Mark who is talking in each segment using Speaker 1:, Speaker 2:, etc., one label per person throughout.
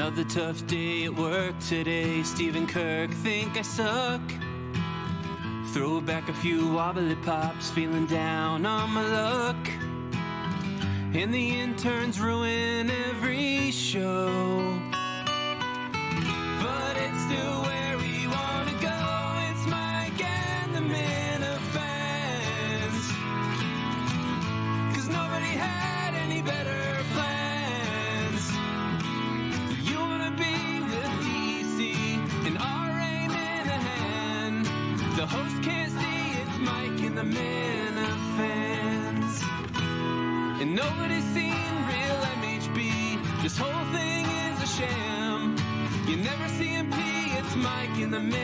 Speaker 1: Another tough day at work today. Stephen Kirk, think I suck. Throw back a few wobbly pops, feeling down on my luck. And the interns ruin every show. But it's still where we wanna go. It's Mike and the Minifans. 'Cause nobody had any better plans. You wanna be with DC and our aim in a hand. The host can't see it's Mike and the Minifans. And nobody's seen real MHB. This whole thing is a sham. You never see him pee. It's Mike and the Minifans.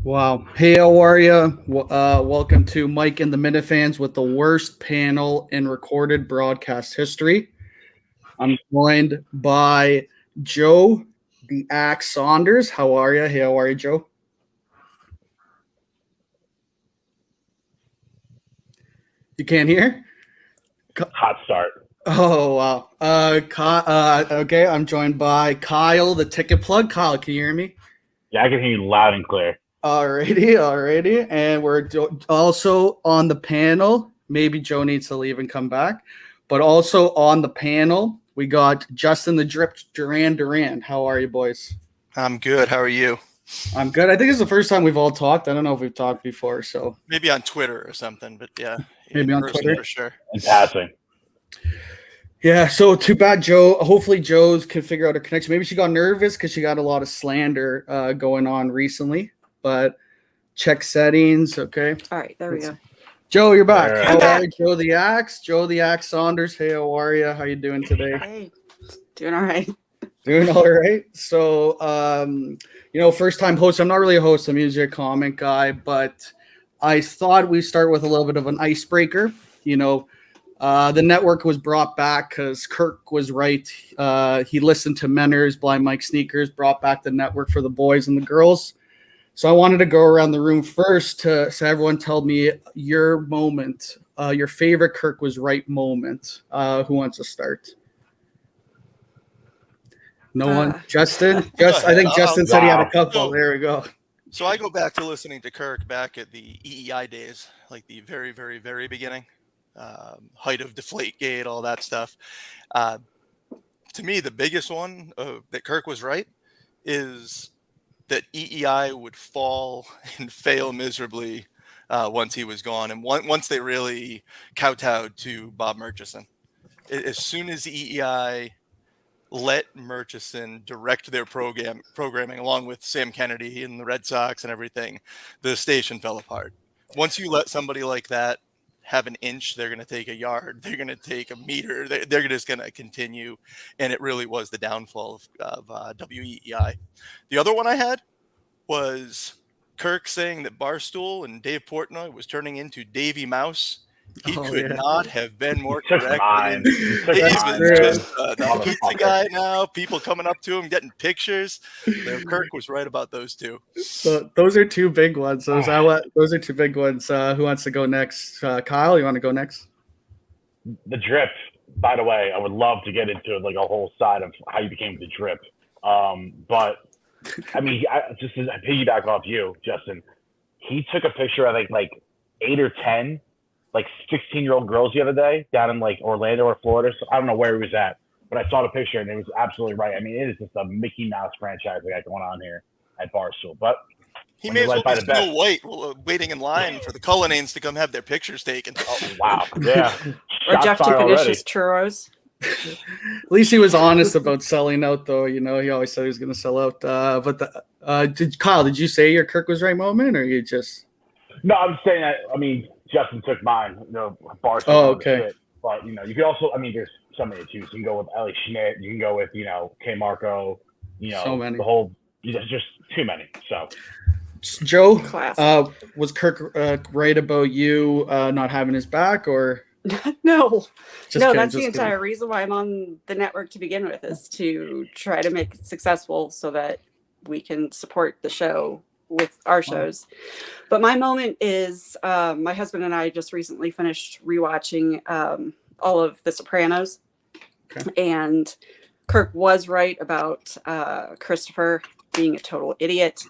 Speaker 2: Wow. Hey, how are you? Welcome to Mike and the Minifans with the worst panel in recorded broadcast history. I'm joined by Joe, the Axe Saunders. How are you? Hey, how are you, Joe? You can't hear?
Speaker 3: Hot start.
Speaker 2: Oh, wow. Okay, I'm joined by Kyle, the ticket plug. Kyle, can you hear me?
Speaker 3: Yeah, I can hear you loud and clear.
Speaker 2: Alrighty. And we're also on the panel. Maybe Joe needs to leave and come back. But also on the panel, we got Justin the Drip Duran. How are you, boys?
Speaker 4: I'm good. How are you?
Speaker 2: I'm good. I think it's the first time we've all talked. I don't know if we've talked before. So
Speaker 4: maybe on Twitter or something, but yeah.
Speaker 2: Maybe on Twitter.
Speaker 4: For sure.
Speaker 3: In passing.
Speaker 2: Yeah, so too bad Joe. Hopefully Joe's can figure out a connection. Maybe she got nervous because she got a lot of slander going on recently. But check settings, okay.
Speaker 5: All right, there we go.
Speaker 2: Joe, you're back.
Speaker 3: Right.
Speaker 2: How are you, Joe the Axe? Joe the Axe Saunders. Hey, how are you? How you doing today?
Speaker 5: Hey, doing all right.
Speaker 2: Doing all right. So, first time host. I'm not really a host. I'm usually a comment guy, but I thought we'd start with a little bit of an icebreaker. The network was brought back because Kirk was right. He listened to Menner's Blind Mike Sneakers, brought back the network for the boys and the girls. So I wanted to go around the room first so everyone tell me your moment, your favorite Kirk was right moment. Who wants to start? No one? Justin? I think Justin said he had a couple. There we go.
Speaker 4: So I go back to listening to Kirk back at the EEI days, like the very, very, very beginning. Height of Deflategate, all that stuff. To me, the biggest one that Kirk was right is that EEI would fall and fail miserably once he was gone, and once they really kowtowed to Bob Murchison. As soon as EEI let Murchison direct their programming along with Sam Kennedy and the Red Sox and everything, the station fell apart. Once you let somebody like that have an inch, they're going to take a yard, they're going to take a meter, they're just going to continue. And it really was the downfall of WEEI. The other one I had was Kirk saying that Barstool and Dave Portnoy was turning into Davy Mouse. He could not have been more correct. He's just the pizza guy now, people coming up to him, getting pictures. Kirk was right about those two.
Speaker 2: So those are two big ones. Those are two big ones. Who wants to go next? Kyle, you want to go next?
Speaker 3: The Drip, by the way, I would love to get into like a whole side of how you became the Drip. But I mean, I piggyback off you, Justin. He took a picture of like 8 or 10 like 16-year-old girls the other day down in like Orlando or Florida. So I don't know where he was at, but I saw the picture and it was absolutely right. I mean, it is just a Mickey Mouse franchise we got going on here at Barstool. But
Speaker 4: he may as well be Snow White waiting in line for the Cullinans to come have their pictures taken.
Speaker 3: Oh, wow. Yeah.
Speaker 5: Or Jeff to finish his churros.
Speaker 2: At least he was honest about selling out, though. He always said he was going to sell out. Kyle, did you say your Kirk was right moment, or you just?
Speaker 3: No, I'm saying that. I mean, Justin took mine. Barstool.
Speaker 2: Oh, okay.
Speaker 3: But you could also. I mean, there's so many to choose. You can go with Ellie Schmidt. You can go with K Marco.
Speaker 2: So many.
Speaker 3: The whole. There's just too many. So.
Speaker 2: Joe, was Kirk right about you not having his back, or?
Speaker 5: No, that's the entire reason why I'm on the network to begin with, is to try to make it successful so that we can support the show with our shows. But my moment is my husband and I just recently finished rewatching all of The Sopranos.
Speaker 2: Okay.
Speaker 5: And Kirk was right about Christopher being a total idiot.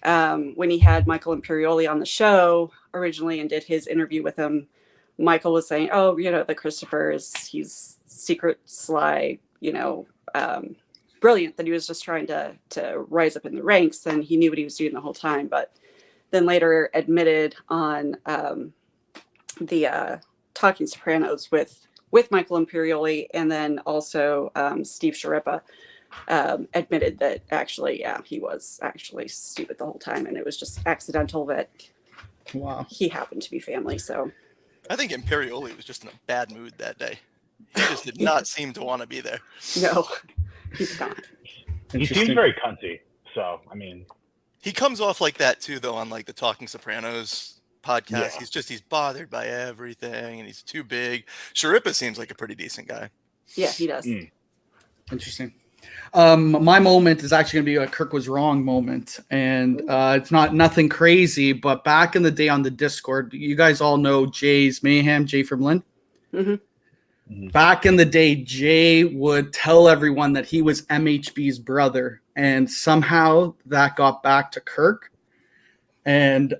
Speaker 5: When he had Michael Imperioli on the show originally and did his interview with him, Michael was saying, oh, the Christopher he's secret, sly, brilliant, that he was just trying to rise up in the ranks, and he knew what he was doing the whole time. But then later admitted on the Talking Sopranos with Michael Imperioli, and then also Steve Sharippa admitted that actually, he was actually stupid the whole time, and it was just accidental that he happened to be family. So
Speaker 4: I think Imperioli was just in a bad mood that day. He just did not seem to want to be there.
Speaker 5: No, he's not.
Speaker 3: He seems very cunty. So, I mean,
Speaker 4: he comes off like that too, though, on like the Talking Sopranos podcast.
Speaker 3: Yeah.
Speaker 4: He's bothered by everything, and he's too big. Sharippa seems like a pretty decent guy.
Speaker 5: Yeah, he does.
Speaker 2: Interesting. My moment is actually going to be a Kirk was wrong moment, and it's nothing crazy. But back in the day on the Discord, you guys all know Jay's Mayhem, Jay from Lynn.
Speaker 5: Mm-hmm.
Speaker 2: Back in the day, Jay would tell everyone that he was MHB's brother, and somehow that got back to Kirk. And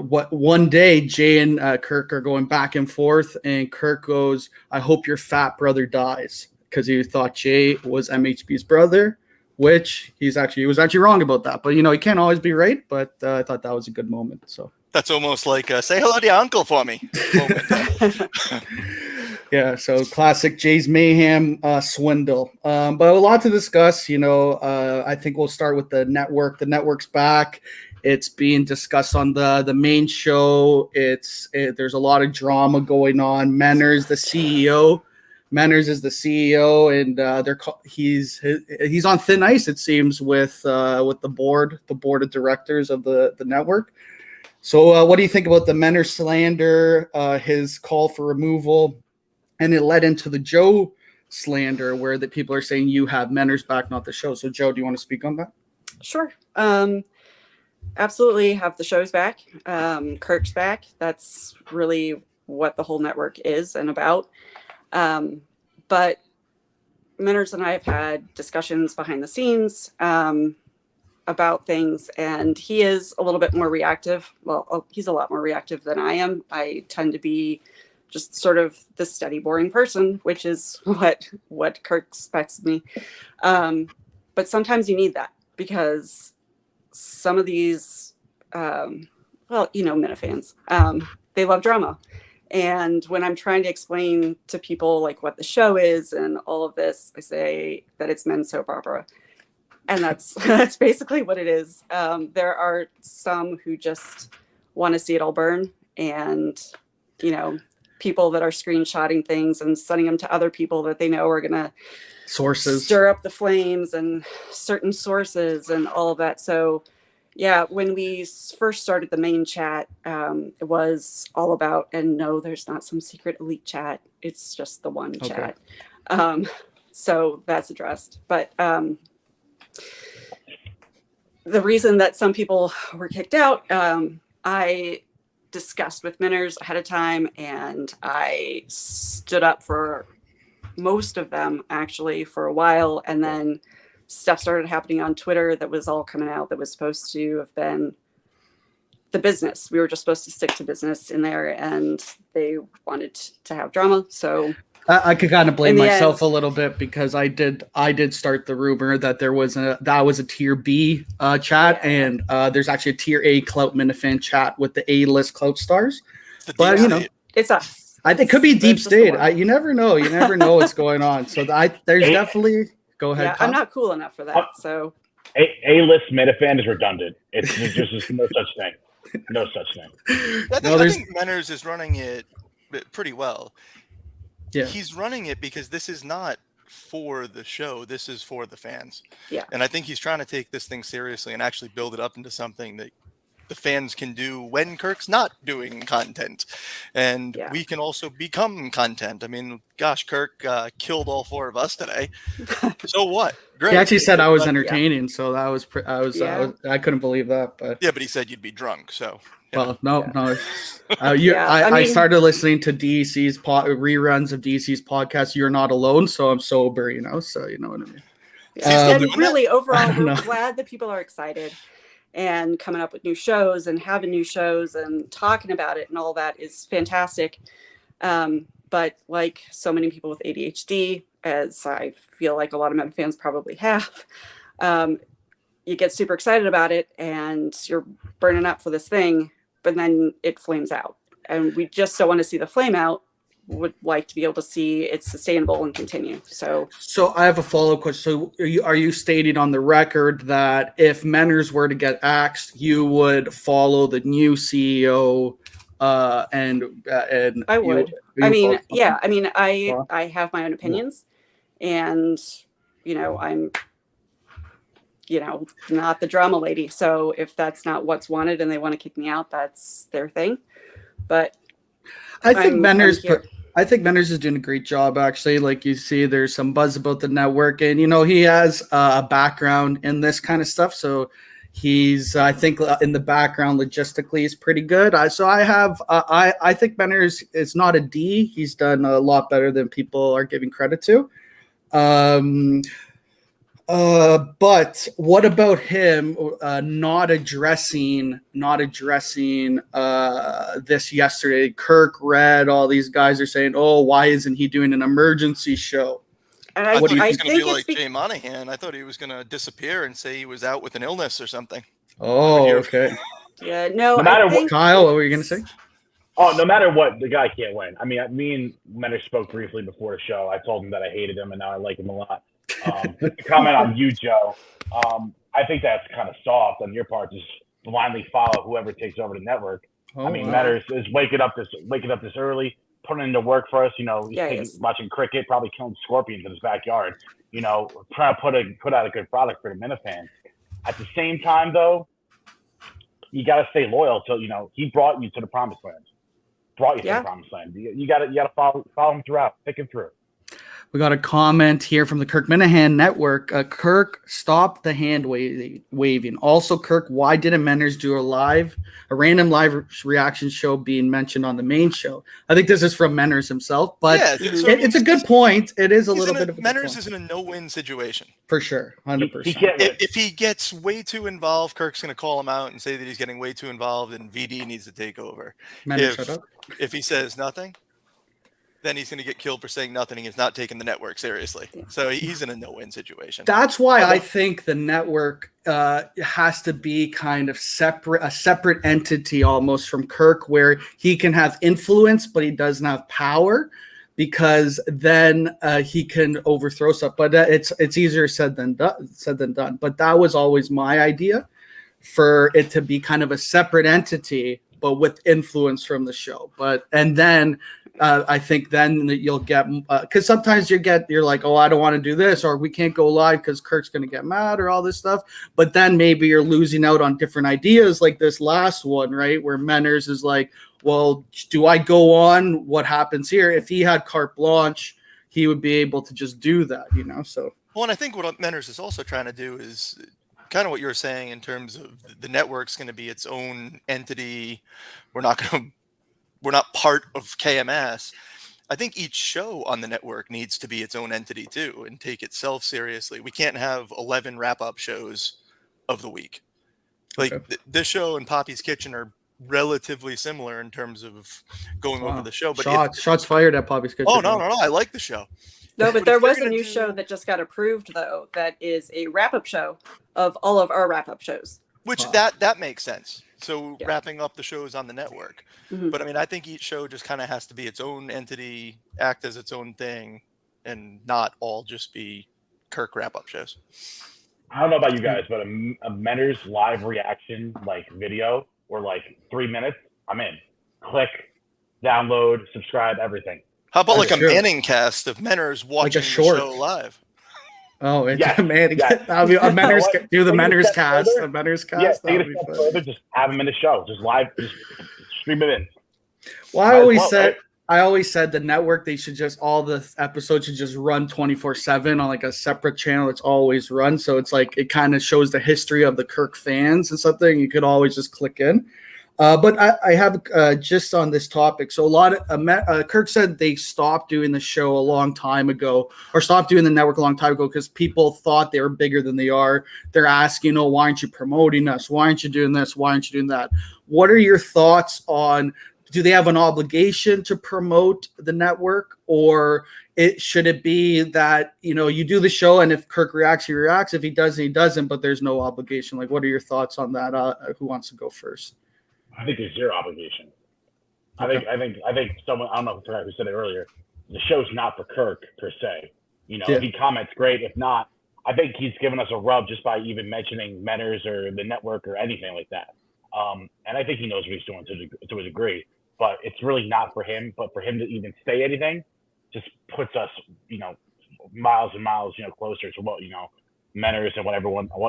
Speaker 2: what one day Jay and Kirk are going back and forth, and Kirk goes, "I hope your fat brother dies," because he thought Jay was MHB's brother, which he was actually wrong about that. But he can't always be right. But I thought that was a good moment. So. That's
Speaker 4: almost like say hello to your uncle for me.
Speaker 2: Yeah, so classic Jay's Mayhem swindle. But a lot to discuss. I think we'll start with the network. The network's back. It's being discussed on the main show. There's a lot of drama going on. Menners is the CEO, and he's on thin ice, it seems, with the board of directors of the network. So what do you think about the Menners slander, his call for removal, and it led into the Joe slander, where the people are saying you have Menners back, not the show. So Joe, do you want to speak on that?
Speaker 5: Sure. Absolutely have the shows back. Kirk's back. That's really what the whole network is and about. But Menners and I have had discussions behind the scenes about things, and he is a little bit more reactive. Well, he's a lot more reactive than I am. I tend to be just sort of the steady, boring person, which is what Kirk expects of me. But sometimes you need that, because some of these, Minifans, they love drama. And when I'm trying to explain to people like what the show is and all of this, I say that it's men's soap opera. And that's basically what it is. There are some who just want to see it all burn, and, people that are screenshotting things and sending them to other people that they know are going to stir up the flames, and certain sources and all of that. So yeah, when we first started the main chat, it was all about, and no, there's not some secret elite chat. It's just the one chat. So that's addressed. But the reason that some people were kicked out, I discussed with Menners ahead of time, and I stood up for most of them actually for a while, and then stuff started happening on Twitter that was all coming out that was supposed to have been the business. We were just supposed to stick to business in there, and they wanted to have drama. So
Speaker 2: I could kind of blame myself a little bit, because I did start the rumor that that was a tier B chat, and there's actually a tier A Clout Minifan chat with the A-list Clout stars. But
Speaker 5: it's us.
Speaker 2: It could be deep state. You never know. You never know what's going on. So there's definitely. Go ahead.
Speaker 5: Yeah, I'm not cool enough for that. So
Speaker 3: A-list Minifan is redundant. It's just no such thing. No such thing.
Speaker 4: I think Menners is running it pretty well.
Speaker 2: Yeah.
Speaker 4: He's running it because this is not for the show. This is for the fans.
Speaker 5: Yeah.
Speaker 4: And I think he's trying to take this thing seriously and actually build it up into something that the fans can do when Kirk's not doing content, and
Speaker 5: Yeah.
Speaker 4: we can also become content. I mean, gosh, Kirk killed all 4 of us today. So what? Great.
Speaker 2: He actually said I was
Speaker 4: But-
Speaker 2: entertaining, so that was I couldn't believe that. But
Speaker 4: Yeah, but he said you'd be drunk, so. you know.
Speaker 2: well, no.
Speaker 5: Yeah, I
Speaker 2: I
Speaker 5: mean-
Speaker 2: started listening to DC's reruns of DC's podcast. You're not alone, so I'm sober, so you know what I mean.
Speaker 4: Is he still
Speaker 5: And
Speaker 4: doing that?
Speaker 5: really, overall, we're
Speaker 2: No.
Speaker 5: glad that people are excited and coming up with new shows and having new shows and talking about it and all that is fantastic. But like so many people with ADHD, as I feel like a lot of Minifans probably have, you get super excited about it and you're burning up for this thing, but then it flames out. And we just don't want to see the flame out. Would like to be able to see it's sustainable and continue. So
Speaker 2: I have a follow-up question. So are you stating on the record that if Menners were to get axed, you would follow the new CEO? And
Speaker 5: I would.
Speaker 2: you
Speaker 5: I mean,
Speaker 2: follow-
Speaker 5: yeah. I mean,
Speaker 2: Well,
Speaker 5: I have my own opinions, and I'm not the drama lady. So if that's not what's wanted and they want to kick me out, that's their thing. But
Speaker 2: I think
Speaker 5: I'm here.
Speaker 2: I think Menners is doing a great job, actually. Like you see, there's some buzz about the network, and he has a background in this kind of stuff. So he's, I think, in the background logistically is pretty good. I think Menners is not a D. He's done a lot better than people are giving credit to. But what about him not addressing this yesterday? Kirk read, all these guys are saying, "Oh, why isn't he doing an emergency show?"
Speaker 5: And
Speaker 4: I thought he
Speaker 5: I
Speaker 4: was going to
Speaker 5: think
Speaker 4: be
Speaker 5: it's
Speaker 4: like Jay Monahan. I thought he was going to disappear and say he was out with an illness or something.
Speaker 2: Oh, okay.
Speaker 5: yeah, no.
Speaker 3: No matter
Speaker 5: I
Speaker 3: what,
Speaker 5: think
Speaker 2: Kyle, what were you gonna say?
Speaker 3: Oh, no matter what, the guy can't win. I mean, me and Menor spoke briefly before the show. I told him that I hated him, and now I like him a lot. To comment on you, Joe, I think that's kind of soft on your part. Just blindly follow whoever takes over the network.
Speaker 2: Oh,
Speaker 3: I mean,
Speaker 2: wow.
Speaker 3: Menor is waking up this early, putting into work for us. He's
Speaker 5: Yeah, he is.
Speaker 3: watching cricket, probably killing scorpions in his backyard. Trying to put out a good product for the Minifans. At the same time, though, you got to stay loyal till he brought you to the promised land. To the promised land. You got to follow him throughout, thick and through.
Speaker 2: We got a comment here from the Kirk Minahan Network. Kirk, stop the hand waving. Also, Kirk, why didn't Menners do a random live reaction show being mentioned on the main show? I think this is from Menners himself, but
Speaker 4: Yeah,
Speaker 2: it's a good point. It is a little bit of a good
Speaker 4: Menners
Speaker 2: point.
Speaker 4: is in a no-win situation.
Speaker 2: For sure, 100%.
Speaker 3: He can't win.
Speaker 4: If he gets way too involved, Kirk's going to call him out and say that he's getting way too involved and VD needs to take over.
Speaker 2: Menners, shut up.
Speaker 4: If he says nothing, then he's going to get killed for saying nothing. He's not taking the network seriously. So he's in a no-win situation.
Speaker 2: That's why I think the network has to be kind of a separate entity almost from Kirk, where he can have influence, but he doesn't have power, because then he can overthrow stuff. But it's easier said than done. But that was always my idea, for it to be kind of a separate entity, but with influence from the show. And then I think then you'll get, because sometimes you're like, oh, I don't want to do this, or we can't go live because Kirk's going to get mad, or all this stuff. But then maybe you're losing out on different ideas, like this last one, right, where Menners is like, well, do I go on? What happens here? If he had carte blanche, he would be able to just do that, So
Speaker 4: Well, and I think what Menners is also trying to do is kind of what you were saying in terms of the network's going to be its own entity. We're not part of KMS. I think each show on the network needs to be its own entity too, and take itself seriously. We can't have 11 wrap-up shows of the week. Like this show and Poppy's Kitchen are relatively similar in terms of going over the show. But
Speaker 2: shots fired at Poppy's Kitchen.
Speaker 4: Oh no! I like the show.
Speaker 5: No, but there was a new show that just got approved, though, that is a wrap-up show of all of our wrap-up shows.
Speaker 4: Which that makes sense. So
Speaker 5: Yeah.
Speaker 4: wrapping up the shows on the network.
Speaker 5: Mhm.
Speaker 4: But I mean, I think each show just kind of has to be its own entity, act as its own thing, and not all just be Kirk wrap-up shows.
Speaker 3: I don't know about you guys, but a Menors live reaction video or 3 minutes, I'm in. Click, download, subscribe, everything.
Speaker 4: How about
Speaker 2: That's
Speaker 4: like a
Speaker 2: true.
Speaker 4: Manning cast of Menners watching the
Speaker 2: short.
Speaker 4: show live?
Speaker 2: Oh,
Speaker 3: Yes,
Speaker 2: man,
Speaker 3: yes.
Speaker 2: that'll be a Menner's,
Speaker 3: You know what?
Speaker 2: do the
Speaker 3: Take it a
Speaker 2: Menner's
Speaker 3: step
Speaker 2: cast.
Speaker 3: further.
Speaker 2: A Menner's
Speaker 3: Yeah,
Speaker 2: cast.
Speaker 3: take
Speaker 2: That
Speaker 3: it
Speaker 2: would
Speaker 3: a
Speaker 2: be
Speaker 3: step
Speaker 2: fun.
Speaker 3: further. Just have him in the show. Just live. Just stream it in.
Speaker 2: Well,
Speaker 3: Might as well, right?
Speaker 2: I always said the network, they should just, all the episodes should just run 24/7 on like a separate channel. It's always run. So it's like, it kind of shows the history of the Kirk fans and something. You could always just click in. But I have just on this topic. So a lot of Kirk said they stopped doing the show a long time ago, or stopped doing the network a long time ago, because people thought they were bigger than they are. They're asking, oh, why aren't you promoting us? Why aren't you doing this? Why aren't you doing that? What are your thoughts on, do they have an obligation to promote the network, or should it be that, you do the show, and if Kirk reacts, he reacts. If he doesn't, he doesn't, but there's no obligation. Like, what are your thoughts on that? Who wants to go first?
Speaker 3: I think there's zero obligation.
Speaker 2: Okay.
Speaker 3: I think someone, I don't know who said it earlier. The show's not for Kirk per se.
Speaker 2: Yeah.
Speaker 3: If he comments, great. If not, I think he's given us a rub just by even mentioning Menners or the network or anything like that. And I think he knows what he's doing to a degree, but it's really not for him. But for him to even say anything just puts us, miles and miles, closer to what, Menners and what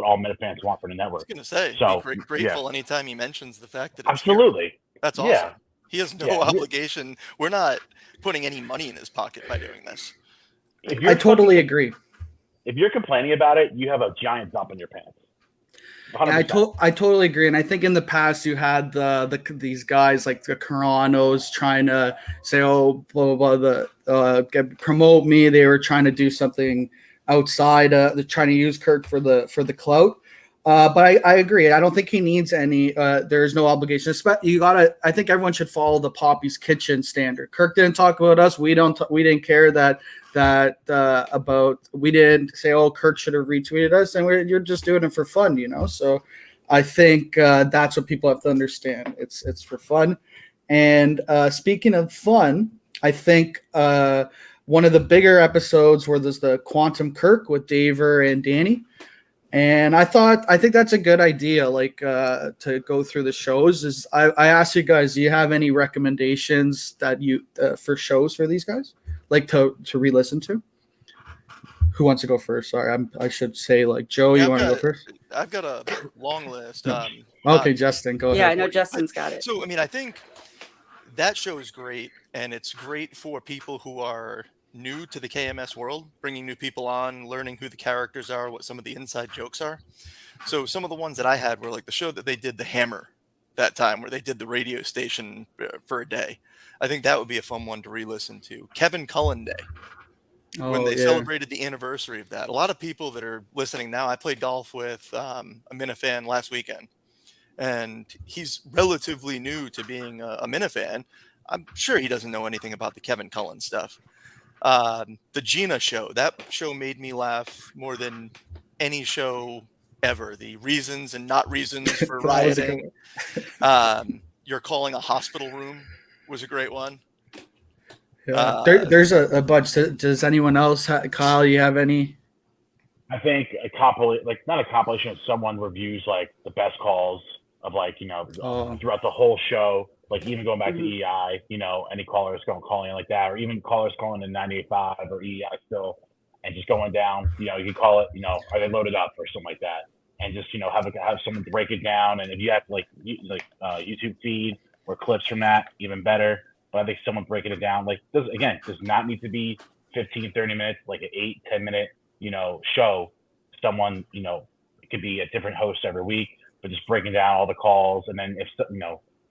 Speaker 3: all Minifans want for the network.
Speaker 4: I was going to say,
Speaker 3: so,
Speaker 4: be grateful anytime he mentions the fact that it's
Speaker 3: absolutely.
Speaker 4: Here. That's awesome.
Speaker 3: Yeah.
Speaker 4: He has no obligation. We're not putting any money in his pocket by doing this.
Speaker 2: I totally agree.
Speaker 3: If you're complaining about it, you have a giant dump in your pants.
Speaker 2: Yeah, I totally agree. And I think in the past you had these guys like the Caranos trying to say, oh, blah, blah, blah, promote me. They were trying to do something outside. They're trying to use Kirk for the clout. But I agree. I don't think he needs any. There's no obligation. I think everyone should follow the Poppy's Kitchen standard. Kirk didn't talk about us. We didn't care about. We didn't say, oh, Kirk should have retweeted us, and you're just doing it for fun, So I think that's what people have to understand. It's for fun. And speaking of fun, I think one of the bigger episodes where there's the Quantum Kirk with Daver and Danny. And I think that's a good idea, like to go through the shows. I asked you guys, do you have any recommendations that for shows for these guys, like to re-listen to? Who wants to go first? Sorry, I should say like Joe. You want to go first?
Speaker 4: I've got a long list.
Speaker 2: Okay, Justin, go ahead.
Speaker 5: Yeah, I know Justin's got it.
Speaker 4: So I think that show is great, and it's great for people who are new to the KMS world, bringing new people on, learning who the characters are, what some of the inside jokes are. So some of the ones that I had were like the show that they did, The Hammer, that time where they did the radio station for a day. I think that would be a fun one to re-listen to. Kevin Cullen Day, when they celebrated the anniversary of that. A lot of people that are listening now, I played golf with a Minifan last weekend, and he's relatively new to being a Minifan. I'm sure he doesn't know anything about the Kevin Cullen stuff. The Gina show, that show made me laugh more than any show ever. The reasons and not reasons for rioting. You're calling a hospital room was a great one.
Speaker 2: Yeah. There's a bunch. Does anyone else, Kyle, you have any?
Speaker 3: I think not a compilation, someone reviews like the best calls of throughout the whole show. Like even going back to EI, any callers calling in like that, or even callers calling in 98.5 or EI still, and just going down. You can call it, are they loaded up or something like that, and just have someone break it down. And if you have YouTube feed or clips from that, even better. But I think someone breaking it down does not need to be 15, 30 minutes, like an 8-10 minute show. Someone it could be a different host every week, but just breaking down all the calls, and then if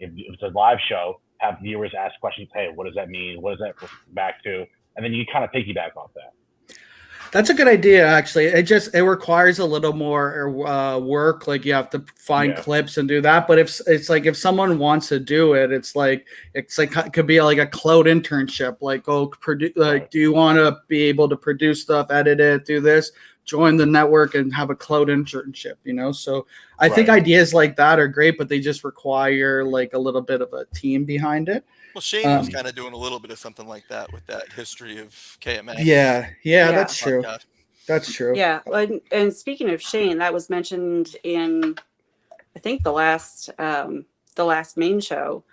Speaker 3: it's a live show, have viewers ask questions. Hey, what does that mean? What does that back to? And then you kind of piggyback off that.
Speaker 2: That's a good idea, actually. It requires a little more work. Like you have to find clips and do that. But if someone wants to do it, it could be like a cloud internship. Like, do you want to be able to produce stuff, edit it, do this? Join the network and have a cloud internship, So I think ideas like that are great, but they just require like a little bit of a team behind it.
Speaker 4: Well, Shane was kind of doing a little bit of something like that with that history of KMS.
Speaker 2: Yeah, that's true. That's true.
Speaker 5: Yeah, and speaking of Shane, that was mentioned in, I think the last main show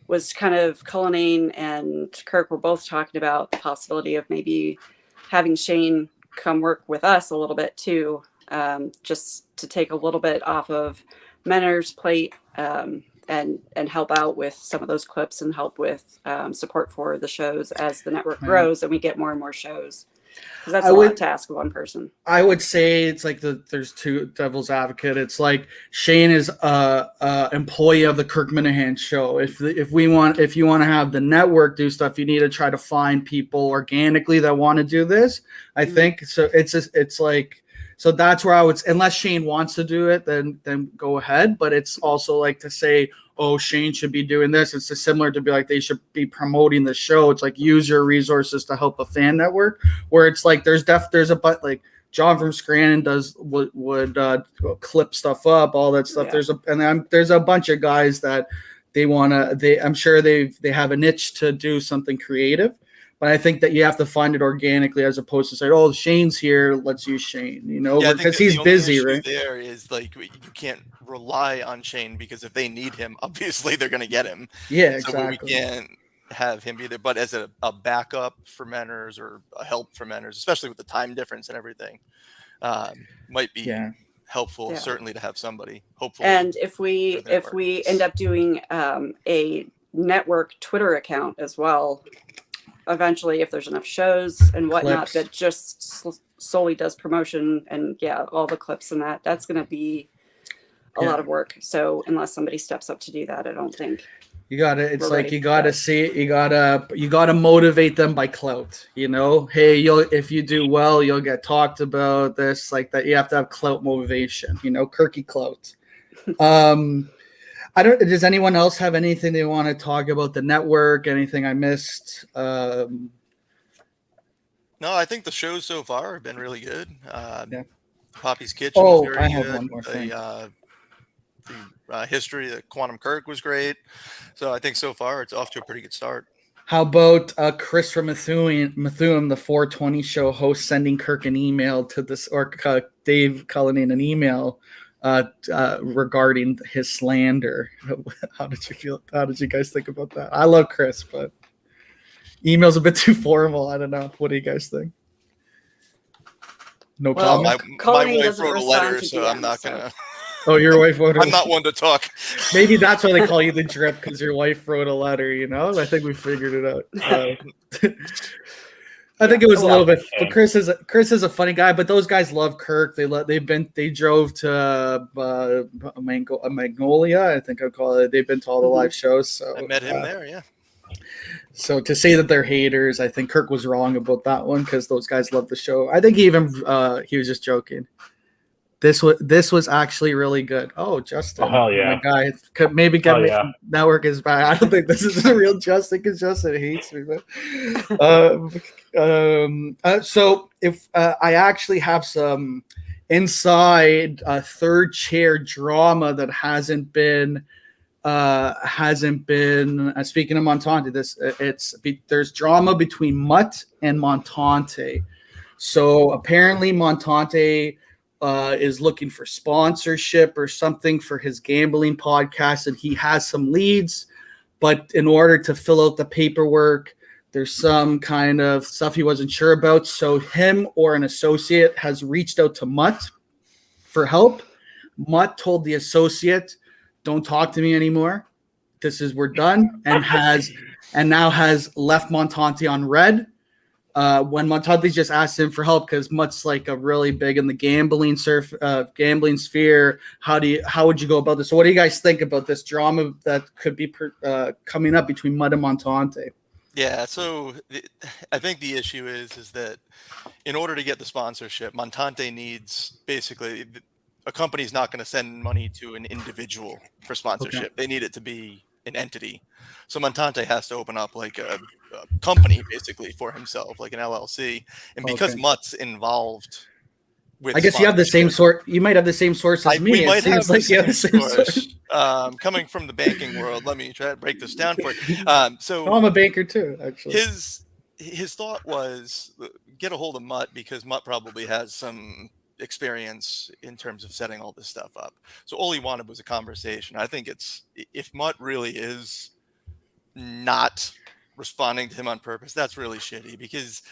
Speaker 5: was kind of Cullinane and Kirk were both talking about the possibility of maybe having Shane come work with us a little bit too, just to take a little bit off of Menner's plate, and help out with some of those clips and help with support for the shows as the network grows and we get more and more shows. Because that's a lot to ask of one person.
Speaker 2: I would say it's like there's two devil's advocate. It's like Shane is a employee of the Kirk Minahan show. If you want to have the network do stuff, you need to try to find people organically that want to do this. I think so. It's like, so that's where I would, unless Shane wants to do it, then go ahead. But it's also like to say, oh, Shane should be doing this. It's similar to be like they should be promoting the show. It's like use your resources to help a fan network. Where it's like there's but like John from Scranton would clip stuff up, all that stuff. Yeah. There's a bunch of guys that I'm sure they have a niche to do something creative. But I think that you have to find it organically as opposed to say, "Oh, Shane's here, let's use Shane." Because he's busy, right?
Speaker 4: There is like you can't rely on Shane because if they need him, obviously they're going to get him.
Speaker 2: Yeah, exactly.
Speaker 4: So we can't have him be there. But as a backup for Menners or a help for Menners, especially with the time difference and everything, might be helpful. Yeah. Certainly to have somebody. Hopefully,
Speaker 5: and if we end up doing a network Twitter account as well. Eventually, if there's enough shows and whatnot that just solely does promotion and all the clips and that's going to be a lot of work. So unless somebody steps up to do that, I don't think
Speaker 2: you got to. It's like you got to see. You got to motivate them by clout. Hey, if you do well, you'll get talked about. This like that. You have to have clout motivation. Kirky clout. Does anyone else have anything they want to talk about the network? Anything I missed?
Speaker 4: No, I think the shows so far have been really good. Poppy's Kitchen was very
Speaker 2: I have
Speaker 4: good.
Speaker 2: One more thing.
Speaker 4: The history of Quantum Kirk was great. So I think so far it's off to a pretty good start.
Speaker 2: How about Chris from Methuen, the 420 show host, sending Kirk an email to this, or Dave Cullinane an email regarding his slander? How did you feel? How did you guys think about that? I love Chris, but email's a bit too formal. I don't know. What do you guys think? No comment.
Speaker 4: My wife wrote a letter, so I'm not gonna.
Speaker 2: Oh, your wife wrote.
Speaker 4: I'm not one to talk.
Speaker 2: Maybe that's why they call you the drip, because your wife wrote a letter. I think we figured it out. I think it was a little bit. But Chris is a funny guy. But those guys love Kirk. They drove to Magnolia. I think I'd call it. They've been to all the live shows. So
Speaker 4: I met him there. Yeah.
Speaker 2: So to say that they're haters, I think Kirk was wrong about that one, because those guys love the show. I think he was just joking. This was actually really good. Oh, Justin.
Speaker 3: Oh, hell yeah.
Speaker 2: My guy could maybe get network is bad. I don't think this is a real Justin, because Justin hates me. But so if I actually have some inside third chair drama that hasn't been speaking of Montante, there's drama between Mutt and Montante. So apparently Montante is looking for sponsorship or something for his gambling podcast, and he has some leads, but in order to fill out the paperwork, there's some kind of stuff he wasn't sure about. So him or an associate has reached out to Mutt for help. Mutt told the associate, "Don't talk to me anymore. We're done," and now has left Montante on red. When Montante just asked him for help, because Mutt's like a really big in the gambling sphere. How would you go about this? So what do you guys think about this drama that could be coming up between Mutt and Montante?
Speaker 4: Yeah, so I think the issue is that in order to get the sponsorship, Montante needs basically a company's not going to send money to an individual for sponsorship. Okay. They need it to be an entity. So Montante has to open up like a company basically for himself, like an LLC. And because Mutt's involved with,
Speaker 2: I guess you have the same sort. You might have the same source as me.
Speaker 4: We might have the same source. Coming from the banking world, let me try to break this down for you.
Speaker 2: I'm a banker too, actually.
Speaker 4: His thought was get a hold of Mutt, because Mutt probably has some experience in terms of setting all this stuff up. So all he wanted was a conversation. I think if Mutt really is not responding to him on purpose, that's really shitty, because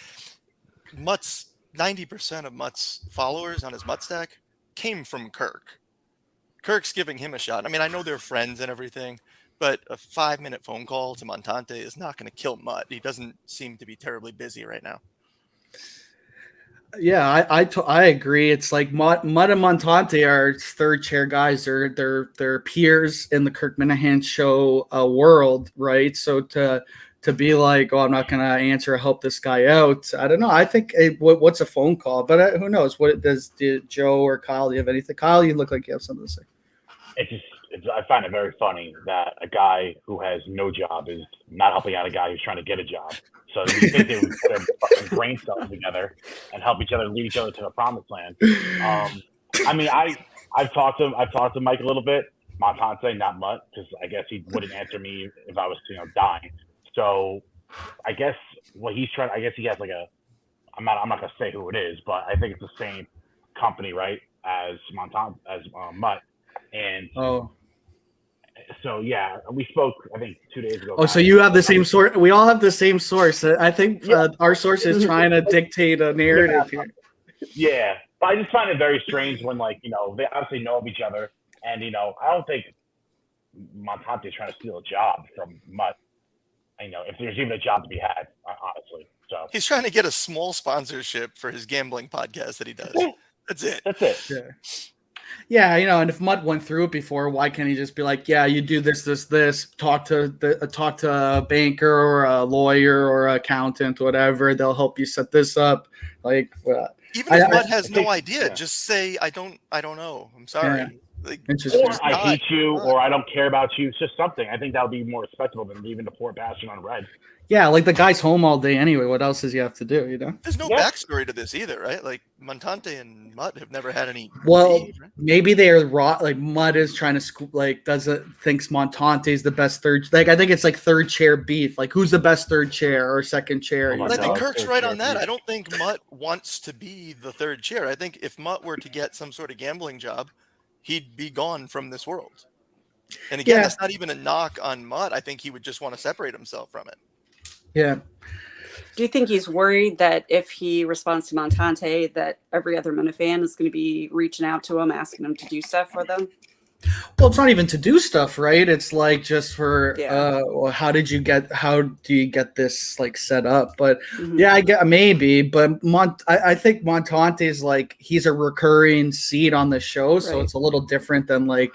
Speaker 4: Mutt's 90% of Mutt's followers on his Mutt stack came from Kirk. Kirk's giving him a shot. I mean, I know they're friends and everything, but a 5-minute phone call to Montante is not going to kill Mutt. He doesn't seem to be terribly busy right now.
Speaker 2: Yeah, I agree. It's like Mutt and Montante are third chair guys. They're peers in the Kirk Minahan show world, right? So to be like, oh, I'm not going to answer or help this guy out. I don't know. I think what's a phone call? But who knows? What does Joe or Kyle? Do you have anything? Kyle, you look like you have something to say.
Speaker 3: I find it very funny that a guy who has no job is not helping out a guy who's trying to get a job. So you think they would put their fucking brain cells together and help each other, lead each other to the promised land. I mean, I've talked to Mike a little bit. Montante, not Mutt, because I guess he wouldn't answer me if I was, dying. So I guess what he's trying, I guess he has like I'm not gonna say who it is, but I think it's the same company, right, as Mutt. And so yeah, we spoke I think 2 days ago.
Speaker 2: Oh, so you have the same source. We all have the same source. I think our source is trying to dictate a narrative here.
Speaker 3: Yeah, but I just find it very strange when they obviously know of each other, and I don't think Montante is trying to steal a job from Mutt. If there's even a job to be had, honestly. So
Speaker 4: he's trying to get a small sponsorship for his gambling podcast that he does. That's it.
Speaker 2: Yeah. Yeah, and if Mutt went through it before, why can't he just be like, yeah, you do this, talk to a banker or a lawyer or an accountant, whatever. They'll help you set this up. Like,
Speaker 4: even if Mutt has no idea, just say, I don't know. I'm sorry.
Speaker 2: Yeah.
Speaker 4: Like,
Speaker 3: or I hate you, or I don't care about you. It's just something. I think that would be more respectable than leaving the poor bastard on red.
Speaker 2: Yeah, like the guy's home all day anyway. What else does he have to do?
Speaker 4: There's no backstory to this either, right? Like Montante and Mutt have never had any.
Speaker 2: Well, maybe they're raw. Like Mutt is trying to thinks Montante's the best third. Like I think it's like third chair beef. Like who's the best third chair or second chair?
Speaker 4: Well, I think Kirk's right on that. I don't think Mutt wants to be the third chair. I think if Mutt were to get some sort of gambling job, he'd be gone from this world. And again, that's not even a knock on Mutt. I think he would just want to separate himself from it.
Speaker 2: Yeah.
Speaker 5: Do you think he's worried that if he responds to Montante, that every other Minifan is going to be reaching out to him, asking him to do stuff for them?
Speaker 2: Well, it's not even to do stuff, right? It's like just for how do you get this like set up? But I get maybe, but I think Montante's like he's a recurring seed on the show, so it's a little different than like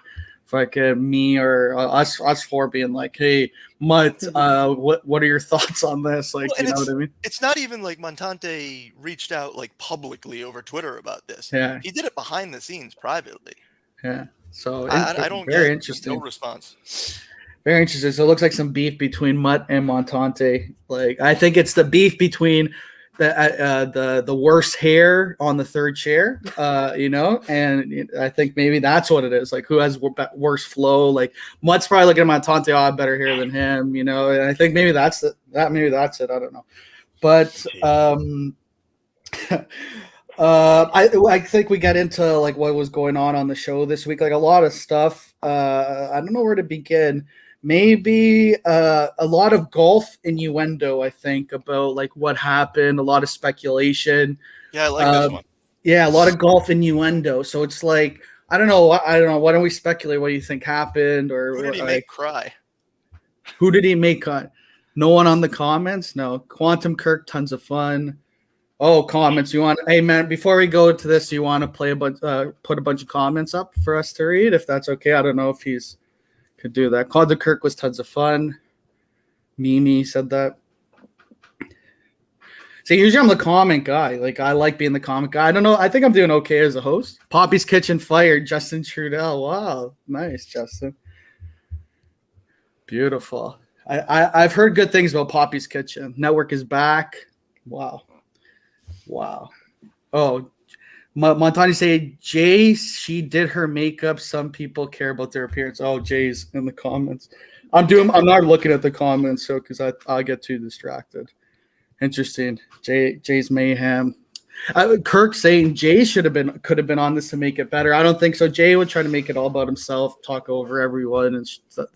Speaker 2: me or us four being like, hey, Mutt, what are your thoughts on this? Like, you know what I mean?
Speaker 4: It's not even like Montante reached out like publicly over Twitter about this.
Speaker 2: Yeah,
Speaker 4: he did it behind the scenes privately.
Speaker 2: Yeah, so
Speaker 4: I don't
Speaker 2: very
Speaker 4: get
Speaker 2: interesting.
Speaker 4: No response.
Speaker 2: Very interesting. So it looks like some beef between Mutt and Montante. Like I think it's the beef between the worst hair on the third chair, and I think maybe that's what it is. Like who has worse flow? Like Mutt's probably looking at Montante, I have better hair than him, and I think maybe that's it. Maybe that's it. I don't know, but I think we got into like what was going on the show this week, like a lot of stuff. I don't know where to begin. Maybe a lot of golf innuendo, I think, about like what happened, a lot of speculation.
Speaker 4: Yeah, I like this one.
Speaker 2: Yeah, a lot of golf innuendo. So it's like, I don't know. Why don't we speculate what you think happened? Or
Speaker 4: who did he make cry?
Speaker 2: Who did he make cry? No one on the comments? No. Quantum Kirk, tons of fun. Oh, comments. Hey, man, before we go to this, you want to put a bunch of comments up for us to read, if that's okay? I don't know if he's could do that. Quantum Kirk was tons of fun. Mimi said that. See, usually I'm the comment guy. Like, I like being the comment guy. I don't know. I think I'm doing okay as a host. Poppy's Kitchen fired Justin Trudeau. Wow. Nice, Justin. Beautiful. I've heard good things about Poppy's Kitchen. Network is back. Wow. Oh, Montani say, Jay, she did her makeup. Some people care about their appearance. Oh, Jay's in the comments. I'm not looking at the comments, so because I'll get too distracted. Interesting. Jay's mayhem. Kirk saying Jay could have been on this to make it better. I don't think so. Jay would try to make it all about himself, talk over everyone, and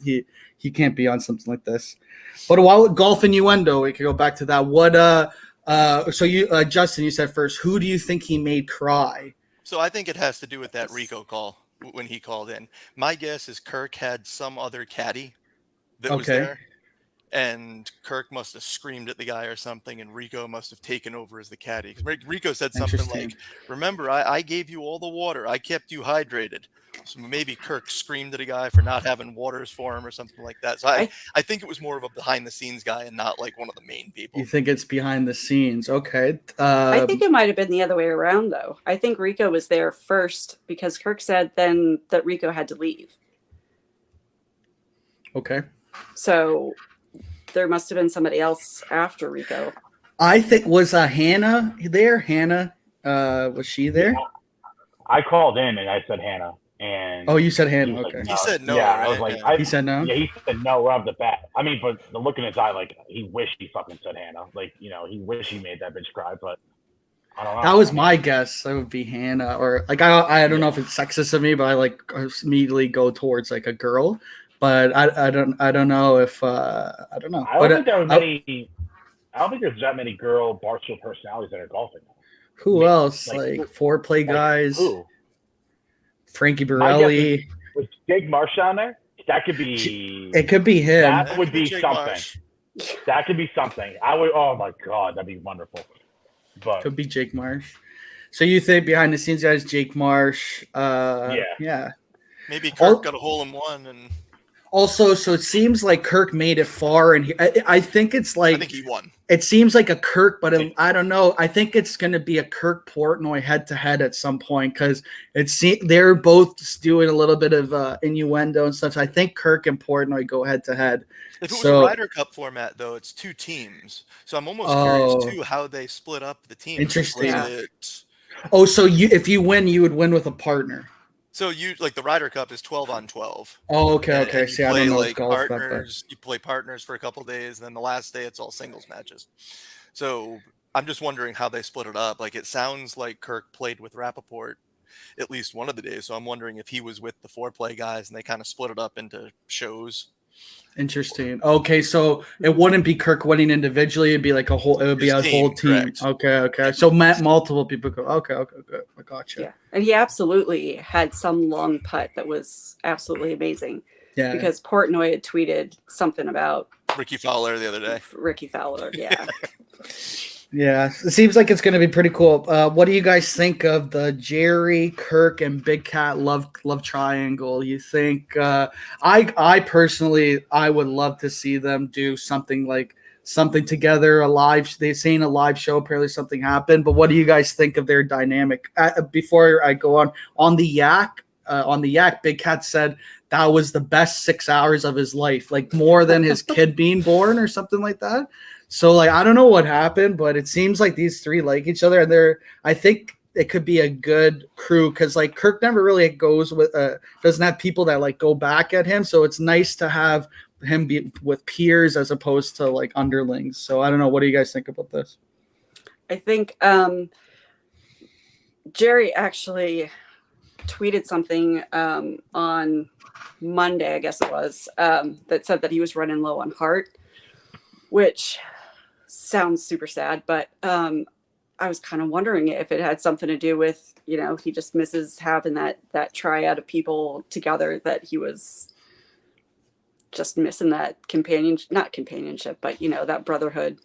Speaker 2: he can't be on something like this. But while golf innuendo, we could go back to that. What So you, Justin, you said first. Who do you think he made cry?
Speaker 4: So I think it has to do with that Rico call when he called in. My guess is Kirk had some other caddy that was there, and Kirk must have screamed at the guy or something, and Rico must have taken over as the caddy. Because Rico said something like, "Remember, I gave you all the water. I kept you hydrated." So maybe Kirk screamed at a guy for not having waters for him or something like that. So I think it was more of a behind-the-scenes guy and not like one of the main people.
Speaker 2: You think it's behind the scenes? Okay.
Speaker 5: I think it might have been the other way around, though. I think Rico was there first because Kirk said then that Rico had to leave.
Speaker 2: Okay.
Speaker 5: So there must have been somebody else after Rico.
Speaker 2: I think was Hannah there? Hannah, was she there?
Speaker 3: Yeah. I called in and I said Hannah. And
Speaker 2: you said Hannah.
Speaker 3: Like,
Speaker 2: okay.
Speaker 4: He said no.
Speaker 3: Yeah,
Speaker 4: right?
Speaker 3: I was like,
Speaker 2: he said no.
Speaker 3: Yeah, he said no. We're off the bat. I mean, but the look in his eye, like he wished he fucking said Hannah. Like, you know, he wished he made that bitch cry. But I don't know.
Speaker 2: That was my guess. That would be Hannah, or like I don't know if it's sexist of me, but I like immediately go towards like a girl. But I don't know if I don't know.
Speaker 3: I don't think there were many. I don't think there's that many girl Barstool personalities that are golfing.
Speaker 2: Who else? Like foreplay guys.
Speaker 3: Who?
Speaker 2: Frankie Borelli.
Speaker 3: Was Jake Marsh down there? That could be.
Speaker 2: It could be him.
Speaker 3: That would be
Speaker 4: Jake
Speaker 3: something.
Speaker 4: Marsh.
Speaker 3: That could be something. I would. Oh my god, that'd be wonderful. But
Speaker 2: Could be Jake Marsh. So you think behind the scenes guys, Jake Marsh? Yeah.
Speaker 4: Maybe Kirk got a hole in one, and
Speaker 2: also, so it seems like Kirk made it far, and I think it's like
Speaker 4: I think he won.
Speaker 2: It seems like a Kirk, but I don't know. I think it's going to be a Kirk Portnoy head-to-head at some point because they're both just doing a little bit of innuendo and stuff. So I think Kirk and Portnoy go head-to-head.
Speaker 4: If it was a Ryder Cup format, though, it's two teams. So I'm almost curious, too, how they split up the teams.
Speaker 2: Interesting.
Speaker 4: Yeah.
Speaker 2: So if you win, you would win with a partner.
Speaker 4: So the Ryder Cup is 12 on 12.
Speaker 2: Oh, okay. See, I don't know
Speaker 4: like partners. You play partners for a couple of days, and then the last day it's all singles matches. So I'm just wondering how they split it up. Like it sounds like Kirk played with Rappaport at least one of the days. So I'm wondering if he was with the foreplay guys and they kind of split it up into shows.
Speaker 2: Interesting. Okay, so it wouldn't be Kirk winning individually. It'd be like a whole. It would be a whole team. Correct. Okay. So multiple people go. Okay. Good. I gotcha.
Speaker 5: Yeah, and he absolutely had some long putt that was absolutely amazing. Yeah. Because Portnoy had tweeted something about
Speaker 4: Ricky Fowler the other day.
Speaker 5: Ricky Fowler. Yeah.
Speaker 2: Yeah, it seems like it's going to be pretty cool. What do you guys think of the Jerry, Kirk, and Big Cat love triangle? You think I personally would love to see them do something together, They're saying a live show. Apparently something happened. But what do you guys think of their dynamic? Before I go on the Yak, Big Cat said that was the best 6 hours of his life, like more than his kid being born or something like that. So, I don't know what happened, but it seems like these three like each other, and I think it could be a good crew because, Kirk never really goes with, doesn't have people that, go back at him. So it's nice to have him be with peers as opposed to, underlings. So I don't know. What do you guys think about this?
Speaker 5: I think Jerry actually tweeted something on Monday, I guess it was, that said that he was running low on heart, which sounds super sad, but I was kind of wondering if it had something to do with, he just misses having that triad of people together, that he was just missing that not companionship, but that brotherhood.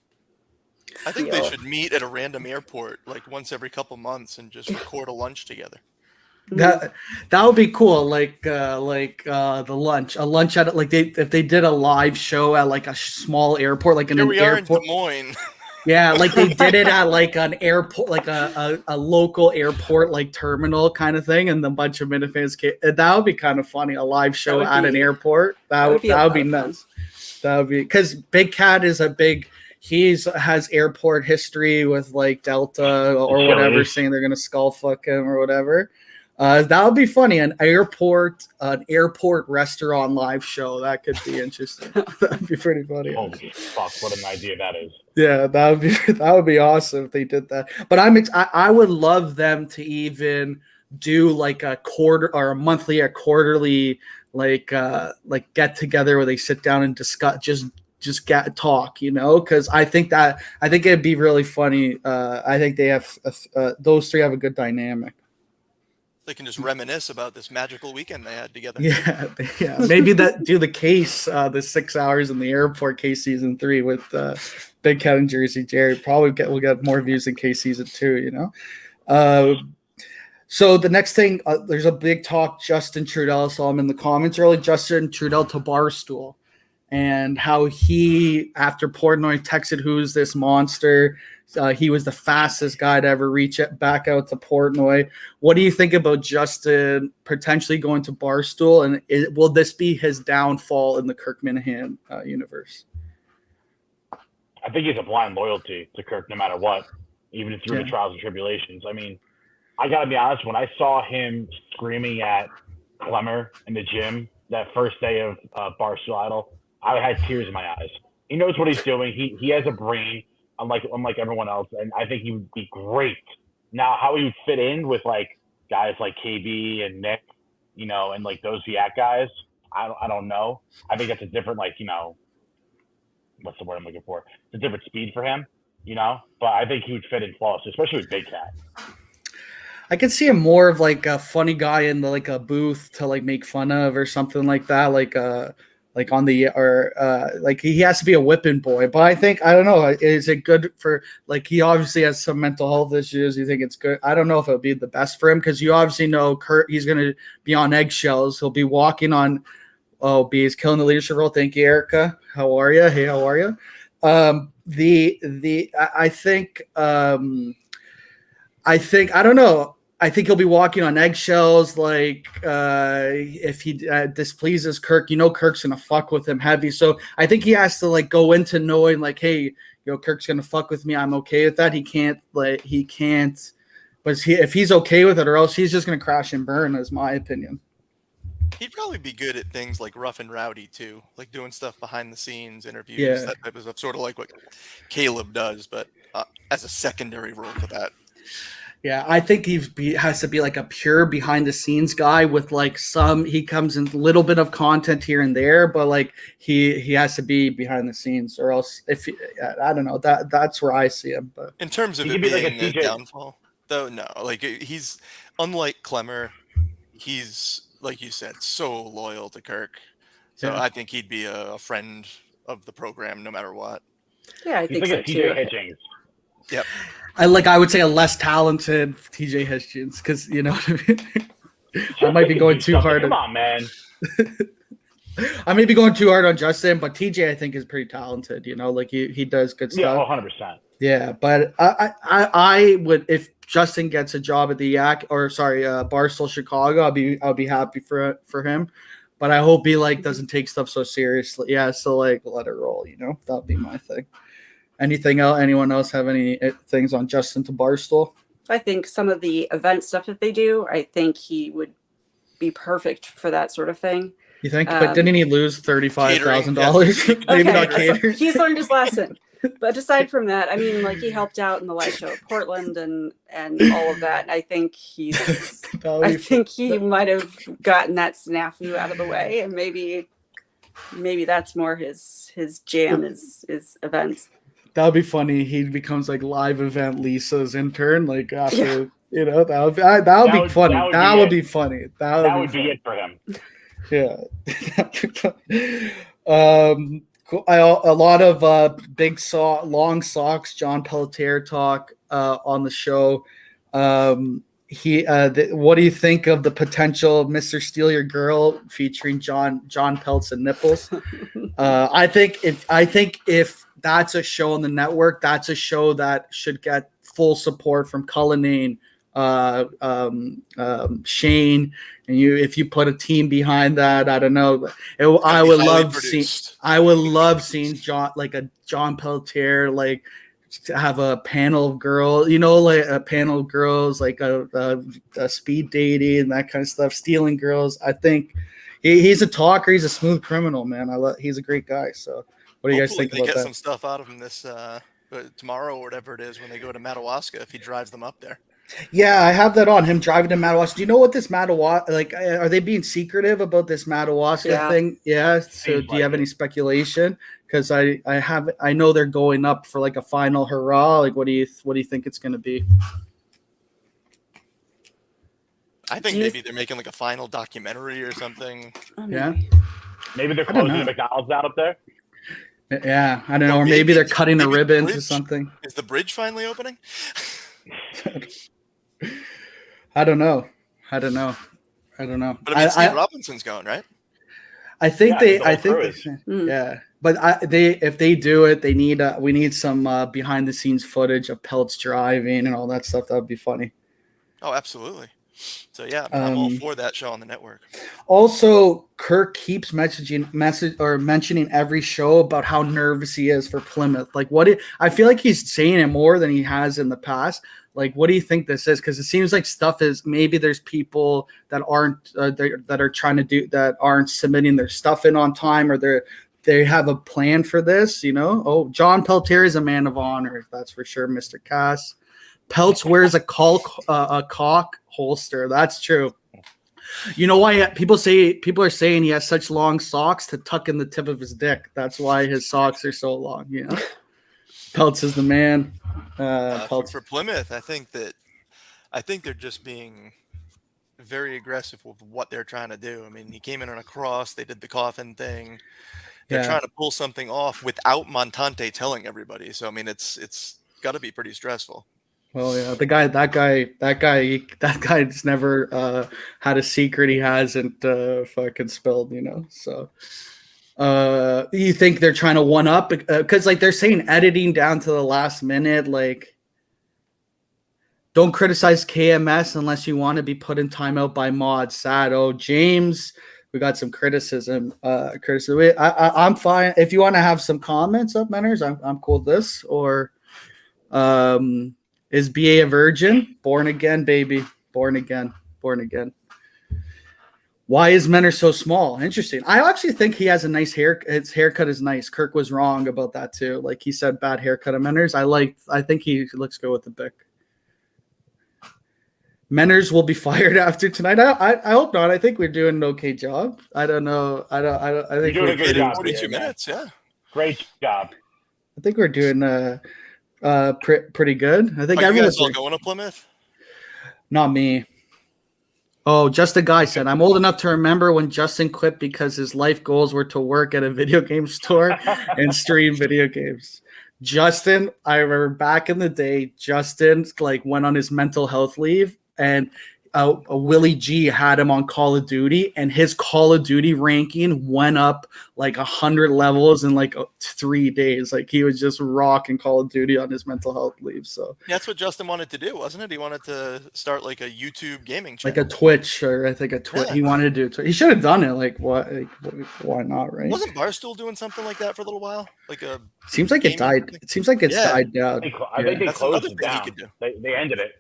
Speaker 4: I think they should meet at a random airport once every couple months and just record a lunch together.
Speaker 2: That would be cool. The lunch, a lunch at if they did a live show at a small airport, in an airport.
Speaker 4: In Des Moines.
Speaker 2: Yeah, they did it at an airport, a local airport terminal kind of thing, and a bunch of Minifans came. That would be kind of funny. A live show at an airport. That would be nuts. That would be because Big Cat is has airport history with Delta or whatever, saying they're gonna skull fuck him or whatever. That would be funny. An airport restaurant live show. That could be interesting. That'd be pretty funny.
Speaker 3: Holy fuck! What an idea that is.
Speaker 2: Yeah, that would be awesome if they did that. But I would love them to even do a quarter or a monthly or quarterly get together where they sit down and discuss, just just get talk, you know, because I think it'd be really funny. I think they have those three have a good dynamic.
Speaker 4: They can just reminisce about this magical weekend they had together.
Speaker 2: Yeah. Maybe do the case, the 6 hours in the airport case season 3 with Big Cat and Jersey Jerry. We'll get more views than case season 2, you know. So the next thing, there's a big talk. Justin Trudeau, saw him in the comments early. Justin Trudeau to Barstool, and how he, after Portnoy texted, "Who's this monster?" He was the fastest guy to ever reach it back out to Portnoy. What do you think about Justin potentially going to Barstool, and will this be his downfall in the Kirk Minahan universe?
Speaker 3: I think he's a blind loyalty to Kirk no matter what, even through the trials and tribulations. I mean, I got to be honest, when I saw him screaming at Clemmer in the gym that first day of Barstool Idol, I had tears in my eyes. He knows what he's doing. He has a brain, unlike everyone else, and I think he would be great. Now, how he would fit in with like guys like KB and Nick, you know, and like those Viat guys, I don't know. I think that's a different, like, you know, what's the word I'm looking for? It's a different speed for him, you know. But I think he would fit in flawlessly, especially with Big Cat.
Speaker 2: I could see him more of like a funny guy in the, like a booth to like make fun of or something like that, like on the like he has to be a whipping boy. But I think, I don't know, is it good for, like, he obviously has some mental health issues. You think it's good? I don't know if it would be the best for him, because you obviously know Kurt, he's going to be on eggshells. He'll be walking on. He's killing the leadership role. Thank you, Erica. How are you? Hey, how are you? I think I don't know. I think he'll be walking on eggshells. Like, if he displeases Kirk, you know, Kirk's gonna fuck with him heavy. So I think he has to like go into knowing like, hey, you know, Kirk's gonna fuck with me. I'm okay with that. He can't. But if he's okay with it, or else he's just gonna crash and burn, is my opinion.
Speaker 4: He'd probably be good at things like rough and rowdy too, like doing stuff behind the scenes, interviews, that type of stuff, sort of like what Caleb does, but as a secondary role to that.
Speaker 2: Yeah, I think he has to be like a pure behind the scenes guy with like he comes in a little bit of content here and there, but like he has to be behind the scenes, or else I don't know, that's where I see him. But
Speaker 4: in terms of it being like a downfall, though, no, like he's unlike Clemmer, he's, like you said, so loyal to Kirk. So I think he'd be a friend of the program no matter what.
Speaker 5: Yeah, I think so too.
Speaker 3: TJ Hitchings.
Speaker 4: Yep.
Speaker 2: I would say a less talented TJ Hitchens, because, you know what I mean? I might be going too hard.
Speaker 3: Come on, man.
Speaker 2: I may be going too hard on Justin, but TJ I think is pretty talented. You know, like he does good stuff.
Speaker 3: Yeah, 100%.
Speaker 2: Yeah, but I would, if Justin gets a job at the Barstool Chicago, I'll be happy for him. But I hope he like doesn't take stuff so seriously. Yeah, so like let it roll. You know, that'll be my thing. Anything else? Anyone else have any things on Justin to Barstool?
Speaker 5: I think some of the event stuff that they do, I think he would be perfect for that sort of thing.
Speaker 2: You think? But didn't he lose $35,000? Maybe not catering.
Speaker 5: He's learned his lesson. But aside from that, I mean, like, he helped out in the live show at Portland and all of that. I think he might have gotten that snafu out of the way, and maybe that's more his jam is events.
Speaker 2: That would be funny. He becomes like live event Lisa's intern, like after you know, that would be funny. That would be funny. That would be
Speaker 3: it for him.
Speaker 2: Yeah. Cool. A lot of long socks. John Pelletier talk on the show. What do you think of the potential Mr. Steal Your Girl featuring John Peltz and nipples? I think if that's a show on the network, that's a show that should get full support from Cullinane, Shane, and if you put a team behind that, I don't know. I would love seeing John Pelletier like to have a panel of girls, you know, like a panel of girls, like a speed dating and that kind of stuff, stealing girls. I think he's a talker. He's a smooth criminal, man. He's a great guy. So what do you guys think about that? They get
Speaker 4: some stuff out of him this tomorrow or whatever it is when they go to Madawaska, if he drives them up there.
Speaker 2: Yeah, I have that on him driving to Madawaska. Do you know what this Madawaska, like, are they being secretive about this Madawaska thing? Yeah. So do you have any speculation? Because I know they're going up for like a final hurrah. Like, what do you think it's going to be?
Speaker 4: I think maybe they're making like a final documentary or something.
Speaker 2: Yeah.
Speaker 3: Maybe they're closing the McDonald's down up there.
Speaker 2: Yeah, I don't know. Or maybe they're cutting the ribbon to something.
Speaker 4: Is the bridge finally opening?
Speaker 2: I don't know. But
Speaker 4: I mean, Steve Robinson's going, right?
Speaker 2: I think yeah. But if they do it, we need some behind the scenes footage of Peltz driving and all that stuff. That would be funny.
Speaker 4: Oh, absolutely. So yeah, I'm all for that show on the network.
Speaker 2: Also, Kirk keeps mentioning every show about how nervous he is for Plymouth. Like, I feel like he's saying it more than he has in the past. Like, what do you think this is? Because it seems like stuff is maybe there's people that aren't that aren't submitting their stuff in on time, or they have a plan for this. You know, John Peltier is a man of honor, that's for sure. Mr. Cass. Peltz wears a cock holster. That's true. You know why people are saying he has such long socks to tuck in the tip of his dick. That's why his socks are so long. You know, Peltz is the man.
Speaker 4: For Plymouth, I think they're just being very aggressive with what they're trying to do. I mean, he came in on a cross. They did the coffin thing. They're trying to pull something off without Montante telling everybody. So I mean, it's got to be pretty stressful.
Speaker 2: Well, yeah, that guy's never had a secret he hasn't fucking spilled, you know. So, you think they're trying to one up because like they're saying editing down to the last minute, like don't criticize KMS unless you want to be put in timeout by Mod. Sad. Oh, James, we got some criticism. I'm fine if you want to have some comments up, Menners. I'm cool with this or Is BA a virgin? Born again, baby. Born again. Why is Menor so small? Interesting. I actually think he has a nice hair. His haircut is nice. Kirk was wrong about that too. Like he said, bad haircut of Menor's. I think he looks good with the Bic. Menor's will be fired after tonight. I hope not. I think we're doing an okay job. I don't know. I think
Speaker 3: you're doing a good job.
Speaker 4: 42 minutes. Yeah.
Speaker 3: Great job.
Speaker 2: I think we're doing pretty good. I think
Speaker 4: everyone's all going to Plymouth.
Speaker 2: Not me. Oh, just a guy said, I'm old enough to remember when Justin quit because his life goals were to work at a video game store and stream video games. Justin, I remember back in the day, Justin like went on his mental health leave and Willie G had him on Call of Duty and his Call of Duty ranking went up like 100 levels in like 3 days. Like he was just rocking Call of Duty on his mental health leave. So
Speaker 4: that's what Justin wanted to do, wasn't it? He wanted to start like a YouTube gaming channel.
Speaker 2: Like a Twitch or I think a Twitch. Yeah. He wanted to do it. He should have done it. Like what? Like, why not? Right?
Speaker 4: Wasn't Barstool doing something like that for a little while? Like a
Speaker 2: seems like it died. It seems like it's died down.
Speaker 3: I think they closed it down. They ended it.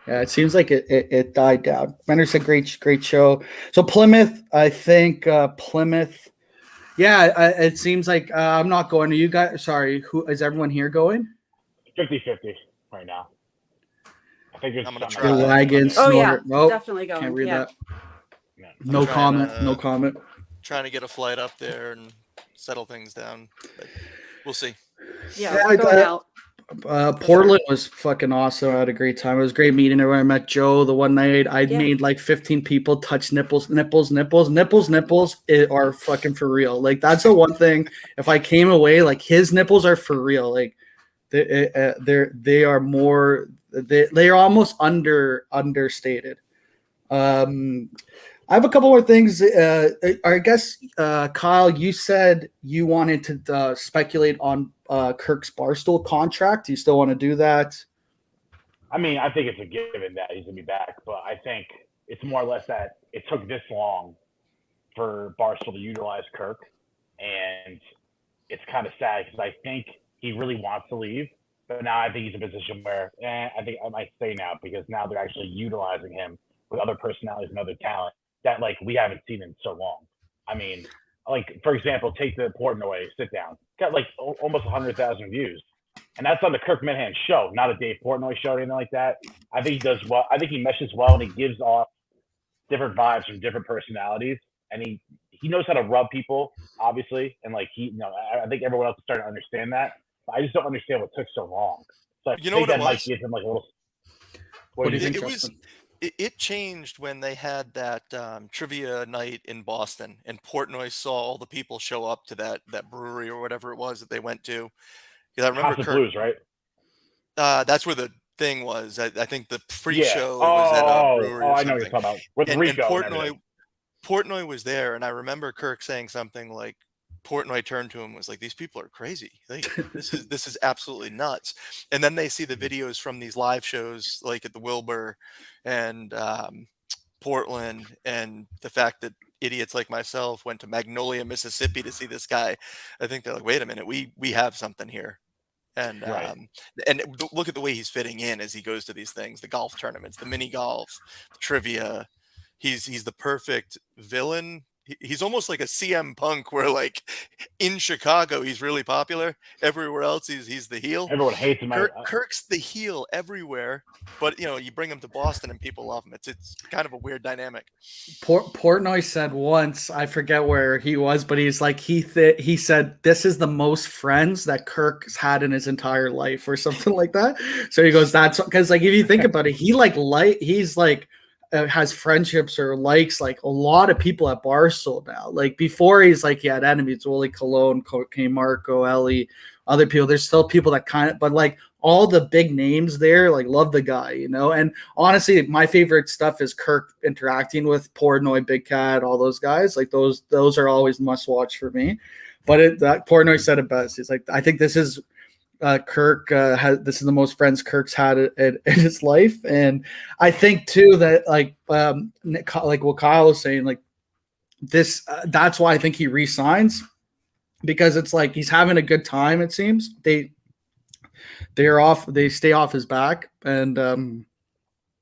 Speaker 2: Yeah, it seems like it died down. Menor's a great show. So Plymouth, I think Plymouth. Yeah, it seems like I'm not going. Are you guys? Sorry, who is everyone here going?
Speaker 3: 50-50 right now. I think
Speaker 4: I'm gonna try.
Speaker 2: The wagons.
Speaker 5: Oh yeah, definitely going.
Speaker 2: Can't read that.
Speaker 3: Yeah.
Speaker 2: No comment.
Speaker 4: Trying to get a flight up there and settle things down. But we'll see.
Speaker 5: Yeah, we're going out.
Speaker 2: Portland was fucking awesome. I had a great time. It was great meeting everyone. I met Joe the one night. I made like 15 people touch nipples are fucking for real. Like that's the one thing. If I came away like his nipples are for real. Like they are more. They are almost understated. I have a couple more things. I guess, Kyle, you said you wanted to speculate on Kirk's Barstool contract. Do you still want to do that?
Speaker 3: I mean, I think it's a given that he's going to be back, but I think it's more or less that it took this long for Barstool to utilize Kirk, and it's kind of sad because I think he really wants to leave, but now I think he's in a position where I think I might stay now because now they're actually utilizing him with other personalities and other talent that like we haven't seen in so long. I mean, like for example, take the Portnoy sit down. Got like almost 100,000 views, and that's on the Kirk Minihans show, not a Dave Portnoy show or anything like that. I think he does well. I think he meshes well, and he gives off different vibes from different personalities, and he he knows how to rub people, obviously, and like I think everyone else is starting to understand that. But I just don't understand what took so long. So I think that might give him like a little.
Speaker 2: What do you think, Justin?
Speaker 4: It changed when they had that trivia night in Boston, and Portnoy saw all the people show up to that brewery or whatever it was that they went to. Because I remember
Speaker 3: House of Blues, right?
Speaker 4: That's where the thing was. I think the pre-show was at a brewery or something.
Speaker 3: I know what you're talking about. With Rico and
Speaker 4: Portnoy was there, and I remember Kirk saying something like, Portnoy turned to him and was like, "These people are crazy. Like, this is absolutely nuts." And then they see the videos from these live shows, like at the Wilbur and Portland, and the fact that idiots like myself went to Magnolia, Mississippi to see this guy. I think they're like, "Wait a minute, we have something here." And and look at the way he's fitting in as he goes to these things, the golf tournaments, the mini golf, the trivia. He's the perfect villain. He's almost like a CM Punk, where like in Chicago he's really popular. Everywhere else he's the heel.
Speaker 3: Everyone hates him.
Speaker 4: Kirk's the heel everywhere, but you bring him to Boston and people love him. It's kind of a weird dynamic.
Speaker 2: Portnoy said once, I forget where he was, but he's like he said this is the most friends that Kirk's had in his entire life, or something like that. So he goes, that's because like if you think about it, he's like. Has friendships or likes like a lot of people at Barstool now. Like before, he's like he had enemies, Willie Colon, Marco, Ellie, other people. There's still people that but like all the big names there, like love the guy, And honestly, my favorite stuff is Kirk interacting with Portnoy, Big Cat, all those guys. Like those are always must watch for me. But Portnoy said it best. He's like, I think this is. Kirk this is the most friends Kirk's had in his life, and I think too that like what Kyle was saying, like this that's why I think he resigns, because it's like he's having a good time. It seems they stay off his back, and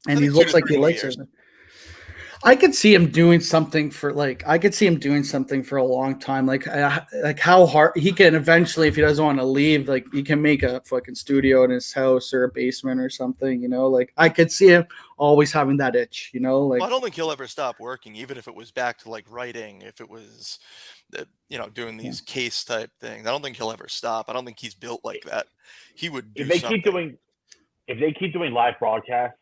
Speaker 2: he looks like he likes it. I could see him doing something for a long time. Like how hard he can eventually, if he doesn't want to leave, like he can make a fucking studio in his house or a basement or something, Like I could see him always having that itch, Like
Speaker 4: well, I don't think he'll ever stop working, even if it was back to like writing, if it was, doing these case type things. I don't think he'll ever stop. I don't think he's built like that. He would do something.
Speaker 3: If they keep doing live broadcasts,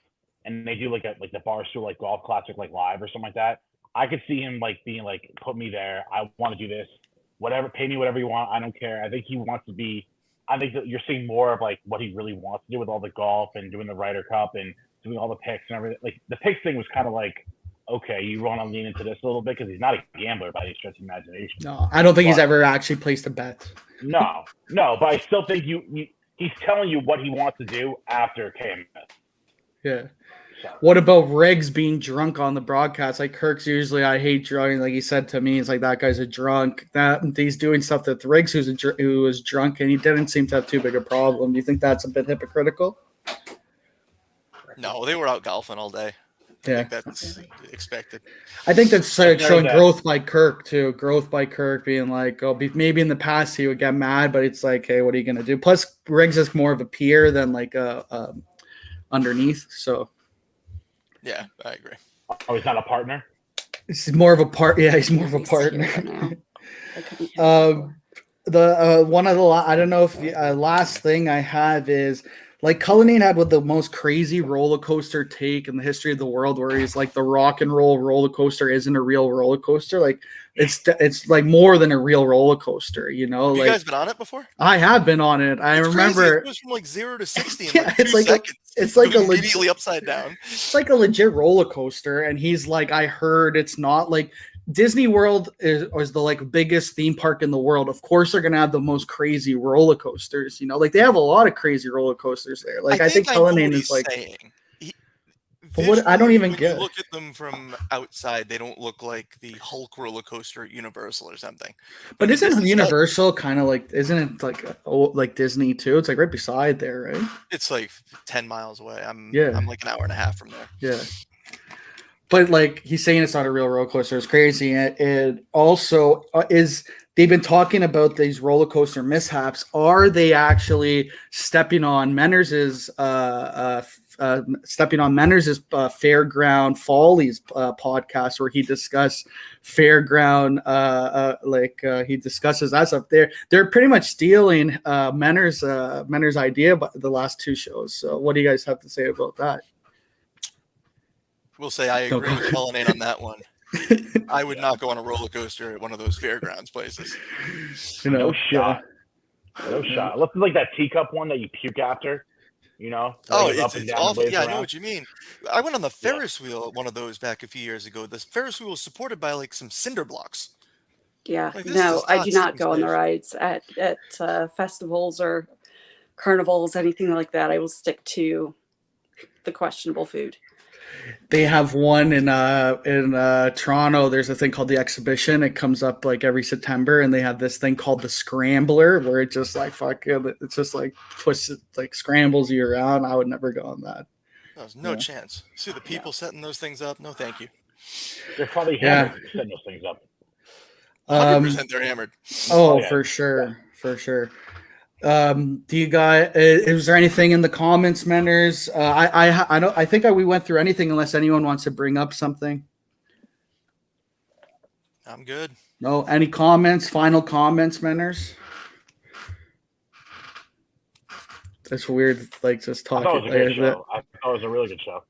Speaker 3: and they do like the Barstool like golf classic like live or something like that, I could see him like being like, put me there. I want to do this. Whatever, pay me whatever you want. I don't care. I think he wants to be. I think that you're seeing more of like what he really wants to do with all the golf and doing the Ryder Cup and doing all the picks and everything. Like the picks thing was kind of like, okay, you want to lean into this a little bit because he's not a gambler by any stretch of imagination.
Speaker 2: No, I don't think he's ever actually placed a bet.
Speaker 3: No, but I still think he's telling you what he wants to do after KMS.
Speaker 2: Yeah. What about Riggs being drunk on the broadcast? Like Kirk's usually, I hate drunk. Like he said to me, he's like, that guy's a drunk. That he's doing stuff that Riggs, who was drunk, and he didn't seem to have too big a problem. Do you think that's a bit hypocritical?
Speaker 4: No, they were out golfing all day. I think that's expected.
Speaker 2: I think that's showing growth by Kirk too. Growth by Kirk being like, maybe in the past he would get mad, but it's like, hey, what are you gonna do? Plus, Riggs is more of a peer than like underneath. So.
Speaker 3: Yeah, I agree. Oh, he's not a partner?
Speaker 2: He's more of a part. Yeah, he's more of a partner. One of the I don't know if last thing I have is like Cullinane had with the most crazy roller coaster take in the history of the world, where he's like the rock and roll roller coaster isn't a real roller coaster. Like it's like more than a real roller coaster,
Speaker 4: Have you guys been on it before?
Speaker 2: I have been on it. I remember
Speaker 4: it goes from like 0 to 60 in like 2 seconds.
Speaker 2: It's like
Speaker 4: immediately upside down.
Speaker 2: It's like a legit roller coaster, and he's like, I heard it's not like Disney World is the like biggest theme park in the world. Of course, they're gonna have the most crazy roller coasters. Like they have a lot of crazy roller coasters there. Like I think Cullinane is like. I don't even get.
Speaker 4: You look at them from outside; they don't look like the Hulk roller coaster at Universal or something.
Speaker 2: But isn't Universal kind of like? Isn't it like Disney too? It's like right beside there, right?
Speaker 4: It's like 10 miles away. I'm like an hour and a half from there.
Speaker 2: Yeah. But like he's saying, it's not a real roller coaster. It's crazy, and also they've been talking about these roller coaster mishaps. Are they actually stepping on Menners's stepping on Manners' Fairground Follies podcast, where he discussed Fairground, he discusses that stuff. They're pretty much stealing Manners' idea by the last 2 shows. So what do you guys have to say about that?
Speaker 4: We'll say I agree with Cullinane on that one. I would not go on a roller coaster at one of those fairgrounds places.
Speaker 3: No shot. No shot. Unless it's like that teacup one that you puke after,
Speaker 4: Oh, it's awful. Yeah, I know what you mean. I went on the Ferris wheel at one of those back a few years ago. The Ferris wheel was supported by like some cinder blocks.
Speaker 5: Yeah, no, I do not go on the rides at festivals or carnivals, anything like that. I will stick to the questionable food.
Speaker 2: They have one in Toronto. There's a thing called the Exhibition. It comes up like every September, and they have this thing called the Scrambler, where it just like it's just like twists it, like scrambles you around. I would never go on that.
Speaker 4: There's no chance. See the people setting those things up? No, thank you.
Speaker 3: They're probably hammered setting those things up.
Speaker 4: 100% they're hammered.
Speaker 2: Oh, for sure. Do you guys? Is there anything in the comments, Menners? I think we went through anything, unless anyone wants to bring up something.
Speaker 4: I'm good.
Speaker 2: No, any comments? Final comments, Menners? That's weird. Like just talking.
Speaker 3: I thought it was a good show. I thought it was a really good show.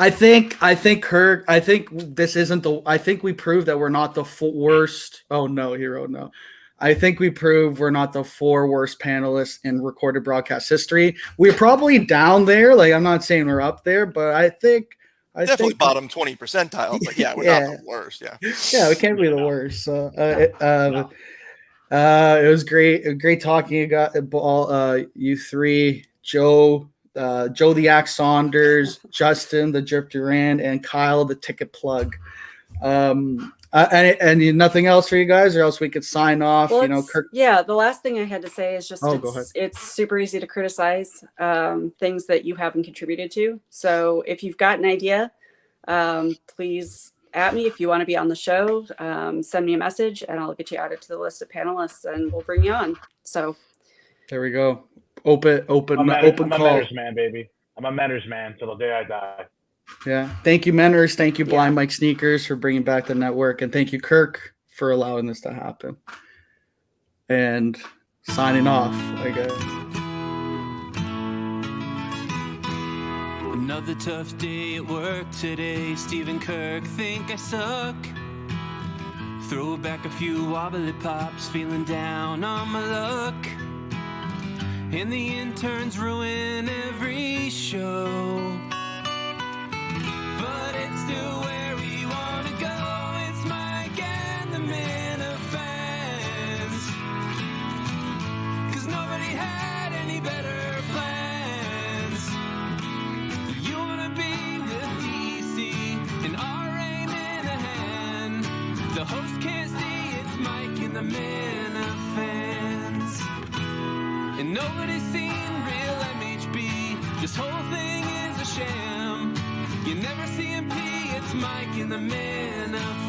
Speaker 2: I think Kirk. I think this isn't the. I think we proved that we're not the worst. Oh no, hero, no. I think we proved we're not the 4 worst panelists in recorded broadcast history. We're probably down there. Like, I'm not saying we're up there, but I think
Speaker 4: definitely bottom 20 percentile. But yeah, we're not the worst. Yeah.
Speaker 2: Yeah, we can't be the worst. So it was great talking. You got you 3, Joe the Axe Saunders, Justin the Drip Durand, and Kyle the Ticket Plug. And nothing else for you guys, or else we could sign off.
Speaker 5: Well,
Speaker 2: Kirk.
Speaker 5: Yeah, the last thing I had to say is just
Speaker 2: go ahead.
Speaker 5: It's super easy to criticize things that you haven't contributed to. So if you've got an idea, please at me. If you want to be on the show, send me a message, and I'll get you added to the list of panelists, and we'll bring you on. So
Speaker 2: there we go. Open
Speaker 3: I'm a
Speaker 2: call.
Speaker 3: Manners man, baby. I'm a Manners man till the day I die.
Speaker 2: Yeah. Thank you, Menners. Thank you, Blind Mike Sneakers, for bringing back the network. And thank you, Kirk, for allowing this to happen. And signing off, I guess.
Speaker 1: Another tough day at work today. Stephen Kirk, think I suck. Throw back a few wobbly pops, feeling down on my luck. And the interns ruin every show. But it's still where we want to go. It's Mike and the Minifans. 'Cause nobody had any better plans. You want to be with DC and our aim in a hand. The host can't see it's Mike and the Minifans. And nobody's seen real MHB. This whole thing is a sham. You never see him pee, it's Mike in the Minifans.